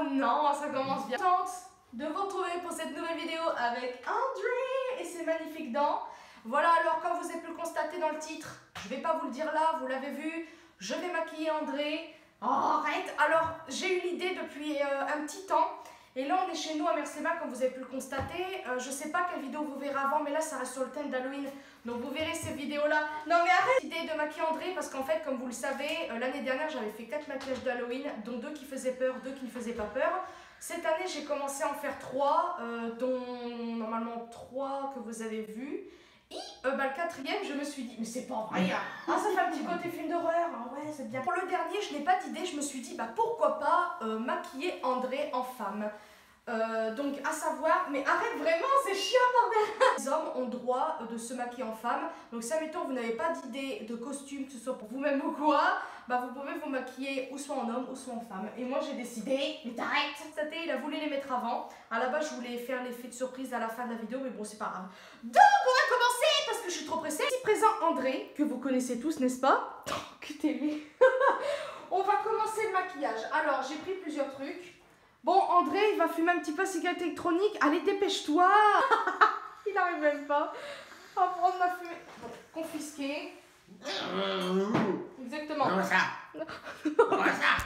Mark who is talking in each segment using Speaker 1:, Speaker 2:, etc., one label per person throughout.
Speaker 1: non, ça commence bien. Contente de vous retrouver pour cette nouvelle vidéo avec André et ses magnifiques dents. Voilà, alors comme vous avez pu le constater dans le titre, je vais pas vous le dire là, vous l'avez vu, je vais maquiller André. Oh, arrête. Alors, j'ai eu l'idée depuis un petit temps. Et là, on est chez nous à Mersema, comme vous avez pu le constater. Je sais pas quelle vidéo vous verrez avant, mais là, ça reste sur le thème d'Halloween. Donc, vous verrez ces vidéos-là. Non, mais arrête l'idée de maquiller André, parce qu'en fait, comme vous le savez, l'année dernière, j'avais fait 4 maquillages d'Halloween, dont 2 qui faisaient peur, 2 qui ne faisaient pas peur. Cette année, j'ai commencé à en faire 3, dont normalement 3 que vous avez vus. Et le 4e, je me suis dit, mais c'est pas vrai, hein. Ah, ça fait un petit côté film d'horreur, ah ouais, c'est bien. Pour le dernier, je n'ai pas d'idée, je me suis dit, bah pourquoi pas maquiller André en femme. Donc à savoir, mais arrête vraiment, c'est chiant bordel. Les hommes ont droit de se maquiller en femme. Donc si admettons vous n'avez pas d'idée de costume, que ce soit pour vous-même ou quoi, bah vous pouvez vous maquiller ou soit en homme ou soit en femme. Et moi j'ai décidé, mais t'arrêtes. Saté, il a voulu les mettre avant. À la base je voulais faire l'effet de surprise à la fin de la vidéo, mais bon c'est pas grave. Donc on va commencer parce que je suis trop pressée. Ici présent André, que vous connaissez tous, n'est-ce pas? Oh, que t'es On va commencer le maquillage. Alors j'ai pris plusieurs trucs. Bon, André, il va fumer un petit peu cigarette électronique. Allez, dépêche-toi. Il n'arrive même pas à prendre ma fumée. Bon, confisqué. Exactement.
Speaker 2: Comment ça? Comment ça?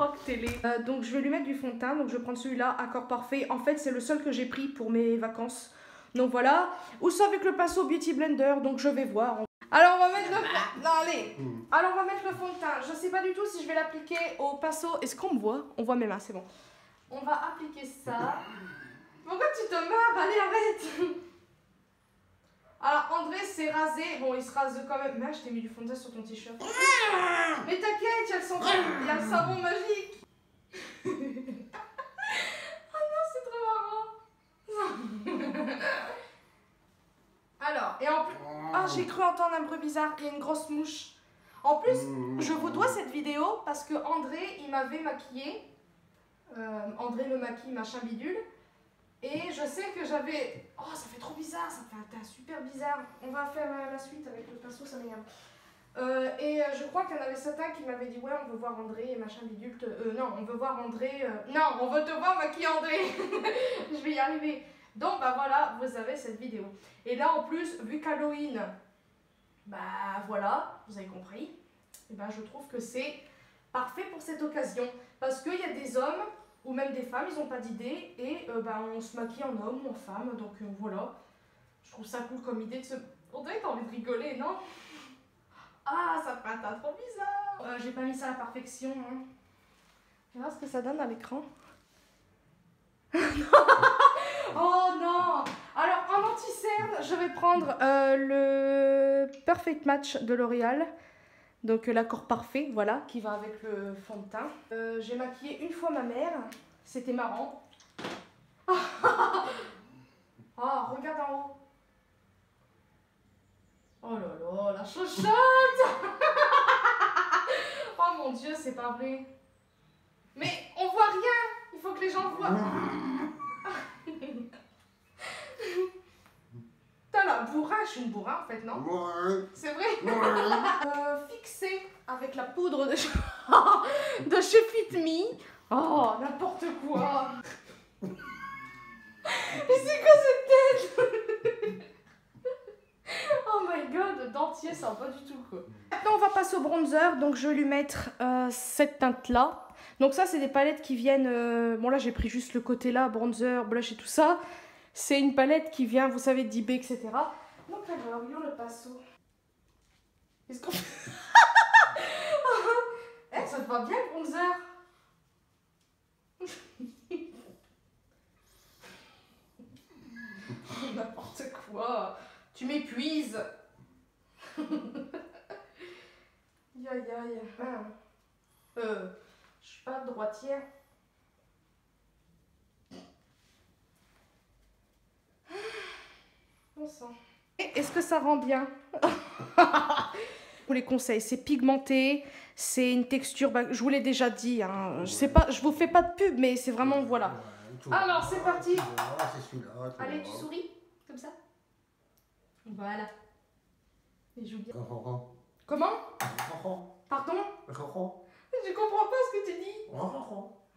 Speaker 1: Oh, que télé. Donc, je vais lui mettre du fond de teint. Donc, je vais prendre celui-là, Accord Parfait. En fait, c'est le seul que j'ai pris pour mes vacances. Donc, voilà. Ou ça avec le pinceau Beauty Blender. Donc, je vais voir. Alors, on va mettre le fond... Non, allez. Alors, on va mettre le fond de teint. Je sais pas du tout si je vais l'appliquer au pinceau. Est-ce qu'on me voit? On voit mes mains, c'est bon. On va appliquer ça. Pourquoi tu te marres? Allez, arrête. Alors, André s'est rasé. Bon, il se rase quand même. Mais je t'ai mis du fond de teint sur ton t-shirt. Mais t'inquiète, il y a le savon magique. Ah non, c'est trop marrant. Alors, et en plus... Ah, j'ai cru entendre un bruit bizarre. Il y a une grosse mouche. En plus, je vous dois cette vidéo parce que André, il m'avait maquillée. André me maquille, machin bidule. Et je sais que j'avais... Oh, ça fait trop bizarre, ça fait un teint super bizarre. On va faire la suite avec le pinceau, ça m'énerve. Je crois qu'il y en avait certains qui m'avaient dit, ouais, on veut voir André et machin bidule. Non, on veut voir André... Non, on veut te voir maquiller André. Je vais y arriver. Donc, bah voilà, vous avez cette vidéo. Et là, en plus, vu qu'Halloween, bah voilà, vous avez compris, et ben je trouve que c'est parfait pour cette occasion. Parce qu'il y a des hommes, ou même des femmes, ils n'ont pas d'idée, et bah, on se maquille en homme ou en femme, donc voilà. Je trouve ça cool comme idée de se... On dirait que t'as envie de rigoler, non? Ah, ça fait un teint trop bizarre. J'ai pas mis ça à la perfection, hein. On va voir ce que ça donne à l'écran. Oh non! Alors en anti-cerne, je vais prendre le Perfect Match de L'Oréal. Donc l'accord parfait, voilà, qui va avec le fond de teint. J'ai maquillé une fois ma mère, c'était marrant. Oh, regarde en haut. Oh là là, la chochotte. Oh mon Dieu, c'est pas vrai. Mais on voit rien, il faut que les gens voient. T'as la bourrin, je suis une bourrin en fait, non?
Speaker 2: Ouais.
Speaker 1: C'est vrai? Ouais. Fixé avec la poudre de chez Fit Me. Oh, n'importe quoi. Et c'est quoi cette tête? Oh my god, dentier, ça va pas du tout quoi. Maintenant on va passer au bronzer, donc je vais lui mettre cette teinte là. Donc ça c'est des palettes qui viennent, bon là j'ai pris juste le côté là, bronzer, blush et tout ça. C'est une palette qui vient, vous savez, d'eBay, etc. Donc alors, où est le pinceau? Est-ce qu'on... Eh, ça te va bien le bronzer? N'importe quoi. Tu m'épuises. Aïe aïe. Je suis pas droitière. Est-ce que ça rend bien? Vous les conseille, c'est pigmenté, c'est une texture, bah, je vous l'ai déjà dit, hein, je sais pas, je vous fais pas de pub, mais c'est vraiment, voilà. Alors c'est parti. Allez, tu souris, comme ça. Voilà. Et joue bien. Comment? Pardon? Je comprends pas ce que tu dis.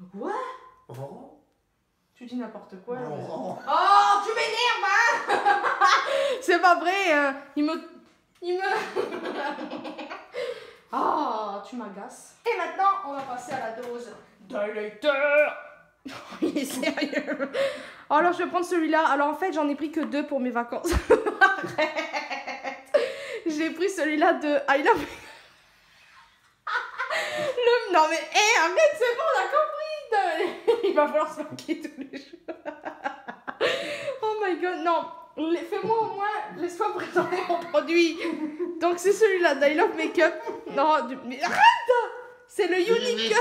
Speaker 1: Quoi?
Speaker 2: Oh.
Speaker 1: Tu dis n'importe quoi.
Speaker 2: Oh.
Speaker 1: Oh, tu m'énerves, hein. C'est pas vrai. Il me... Oh, tu m'agaces. Et maintenant, on va passer à la dose d'électeur. Il est sérieux. Oh, alors, je vais prendre celui-là. Alors, en fait, j'en ai pris que 2 pour mes vacances. Arrête. J'ai pris celui-là de I Love... Non, mais hé, arrête, c'est bon, on a compris. Il va falloir se maquiller tous les jours. Oh my god, non. Fais-moi au moins, laisse-moi présenter mon produit. Donc, c'est celui-là d'I Love Makeup. Non, mais arrête. C'est le Unique.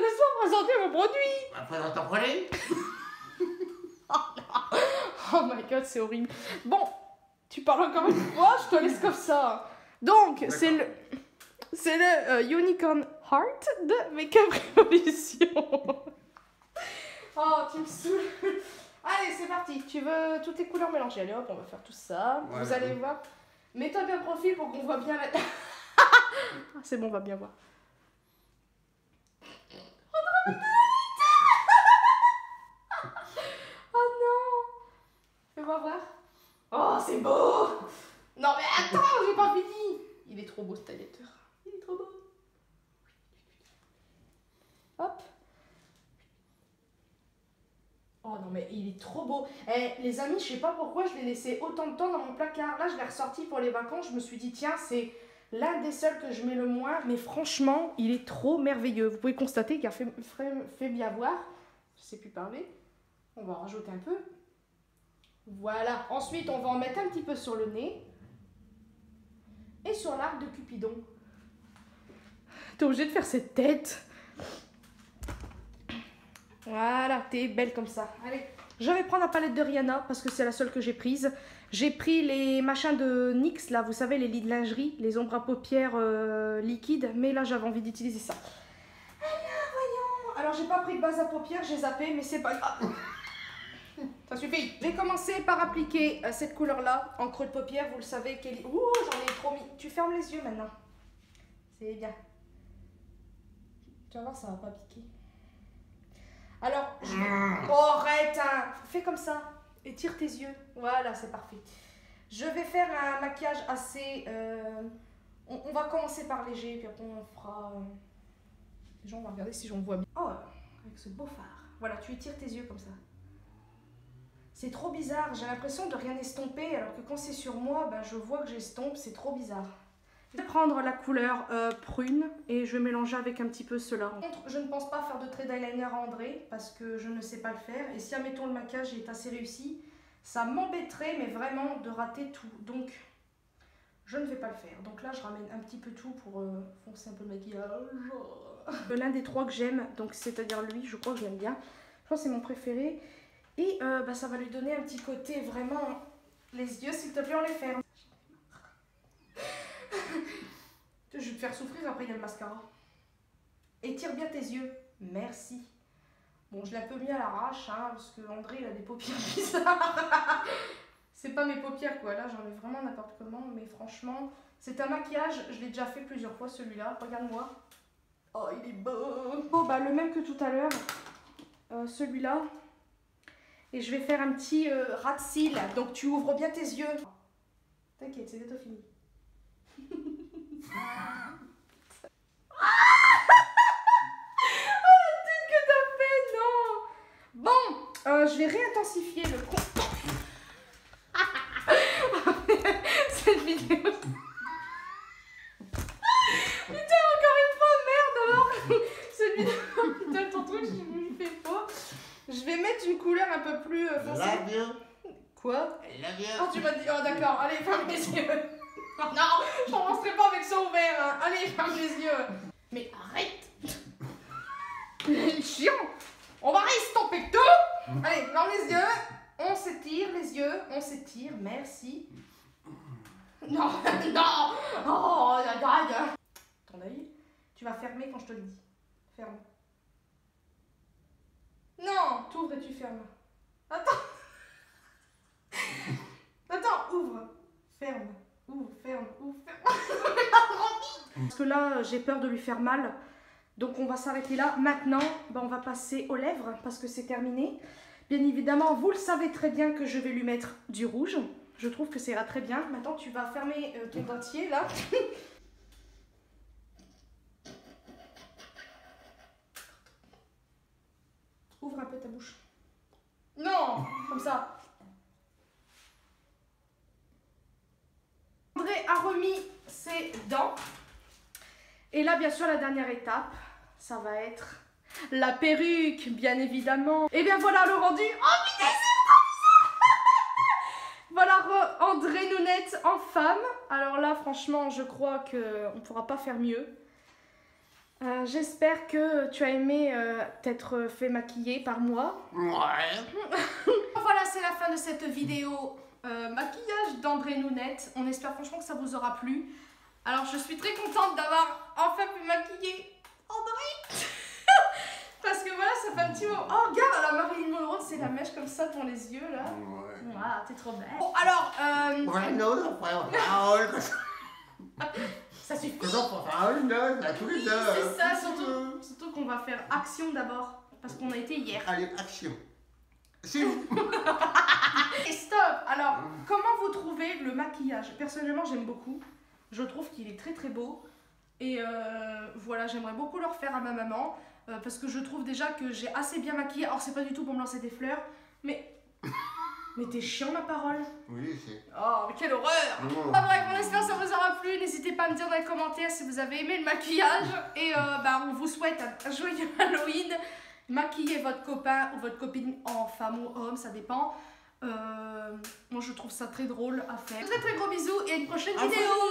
Speaker 1: Laisse-moi présenter mon produit.
Speaker 2: Présente ton produit.
Speaker 1: Oh my god, c'est horrible. Bon, tu parles encore une fois, je te laisse comme ça. Donc, c'est le Unicorn Heart de Makeup Revolution. Oh, tu me saoules. Allez, c'est parti. Tu veux toutes les couleurs mélangées. Allez hop, on va faire tout ça.
Speaker 2: Ouais,
Speaker 1: vous allez voir. Mets-toi bien profil pour qu'on voit bien la... C'est bon, on va bien voir. Oh non. Fais-moi voir. Oh, c'est beau. Non mais attends, j'ai pas fini. Il est trop beau ce tailleteur. Il est trop beau. Hop. Oh non mais il est trop beau. Eh, les amis, je sais pas pourquoi je l'ai laissé autant de temps dans mon placard. Là, je l'ai ressorti pour les vacances. Je me suis dit, tiens, c'est l'un des seuls que je mets le moins. Mais franchement, il est trop merveilleux. Vous pouvez constater qu'il a fait bien voir. Je sais plus parler. On va en rajouter un peu. Voilà. Ensuite, on va en mettre un petit peu sur le nez. Et sur l'arc de Cupidon. T'es obligé de faire cette tête. Voilà, t'es belle comme ça. Allez, je vais prendre la palette de Rihanna parce que c'est la seule que j'ai prise. J'ai pris les machins de NYX, là, vous savez, les lits de lingerie, les ombres à paupières liquides. Mais là, j'avais envie d'utiliser ça. Alors, voyons. Alors, j'ai pas pris de base à paupières, j'ai zappé, mais c'est pas grave. Ça suffit. Je vais commencer par appliquer cette couleur-là en creux de paupière. Vous le savez, Kelly. Ouh, j'en ai trop mis. Tu fermes les yeux maintenant. C'est bien. Tu vas voir, ça va pas piquer. Alors, oh, arrête, hein. Fais comme ça. Étire tes yeux. Voilà, c'est parfait. Je vais faire un maquillage assez... On va commencer par léger, puis après on fera... Déjà, on va regarder si j'en vois bien. Oh, avec ce beau fard. Voilà, tu étires tes yeux comme ça. C'est trop bizarre, j'ai l'impression de rien estomper, alors que quand c'est sur moi, ben, je vois que j'estompe, c'est trop bizarre. Je vais prendre la couleur prune et je vais mélanger avec un petit peu cela. Par contre, je ne pense pas faire de trait d'eyeliner à André parce que je ne sais pas le faire. Et si, admettons, le maquillage est assez réussi, ça m'embêterait, mais vraiment, de rater tout. Donc, je ne vais pas le faire. Donc là, je ramène un petit peu tout pour foncer un peu le maquillage. L'un des trois que j'aime, donc c'est-à-dire lui, je crois que je l'aime bien. Je pense que c'est mon préféré. Et bah, ça va lui donner un petit côté vraiment... Les yeux, s'il te plaît, on les ferme. Je vais te faire souffrir, après il y a le mascara. Étire bien tes yeux. Merci. Bon, je l'ai un peu mis à l'arrache, hein, parce que André, il a des paupières bizarres. C'est pas mes paupières, quoi. Là, j'en ai vraiment n'importe comment, mais franchement, c'est un maquillage. Je l'ai déjà fait plusieurs fois, celui-là. Regarde-moi. Oh, il est beau. Oh, bah, le même que tout à l'heure. Celui-là. Et je vais faire un petit ras de cils. Donc tu ouvres bien tes yeux. T'inquiète, c'est bientôt fini. Oh, la tête que t'as fait, non. Bon, je vais réintensifier le con. Cette vidéo. Putain, encore une fois, merde alors. Cette vidéo, putain, ton truc, je lui fais pas. Je vais mettre une couleur un peu plus foncée.
Speaker 2: Love you.
Speaker 1: Quoi?
Speaker 2: Love you.
Speaker 1: Oh, tu m'as dit. Oh, d'accord. Allez, ferme les yeux. Oh, non, je n'en resterai pas avec ça ouvert. Hein. Allez, ferme les yeux. Mais arrête. C'est chiant. On va restomper tout. Allez, ferme les yeux. On s'étire les yeux. On s'étire. Merci. Non, non. Oh, aïe. Ton œil. Tu vas fermer quand je te le dis. Ferme. Non, t'ouvres et tu fermes. Attends. Attends, ouvre. Ferme. Ouvre, ferme, ouvre, ferme. Parce que là, j'ai peur de lui faire mal. Donc on va s'arrêter là. Maintenant, on va passer aux lèvres parce que c'est terminé. Bien évidemment, vous le savez très bien que je vais lui mettre du rouge. Je trouve que ça ira très bien. Maintenant, tu vas fermer ton dentier là. Ouvre un peu ta bouche. Non, comme ça. André a remis ses dents. Et là, bien sûr, la dernière étape, ça va être la perruque, bien évidemment. Et bien voilà le rendu. Oh putain, c'est trop bizarre. Voilà André Nounette en femme. Alors là, franchement, je crois qu'on ne pourra pas faire mieux. J'espère que tu as aimé t'être fait maquiller par moi.
Speaker 2: Ouais.
Speaker 1: Voilà, c'est la fin de cette vidéo maquillage d'André Nounette. On espère franchement que ça vous aura plu. Alors, je suis très contente d'avoir enfin pu maquiller André. Parce que voilà, ça fait un petit moment. Oh, regarde, la Marilyn Monroe, c'est la mèche comme ça devant les yeux, là.
Speaker 2: Ouais.
Speaker 1: Voilà, t'es trop belle. Bon, alors,
Speaker 2: Ouais, non, après, on parole.
Speaker 1: ça suffit.
Speaker 2: On parole, non, à tous les deux.
Speaker 1: C'est ça, surtout qu'on va faire action d'abord. Parce qu'on a été hier.
Speaker 2: Allez, action. C'est où?
Speaker 1: Et stop. Alors, comment vous trouvez le maquillage? Personnellement, j'aime beaucoup. Je trouve qu'il est très très beau. Et voilà, j'aimerais beaucoup le refaire à ma maman. Parce que je trouve déjà que j'ai assez bien maquillé. Alors, c'est pas du tout pour me lancer des fleurs. Mais t'es chiant, ma parole.
Speaker 2: Oui, c'est.
Speaker 1: Oh, mais quelle horreur!
Speaker 2: Non.
Speaker 1: Bref, on espère que ça vous aura plu. N'hésitez pas à me dire dans les commentaires si vous avez aimé le maquillage. Et on vous souhaite un joyeux Halloween. Maquillez votre copain ou votre copine en femme ou homme, ça dépend. Moi, je trouve ça très drôle à faire. Très très gros bisous et à une prochaine vidéo.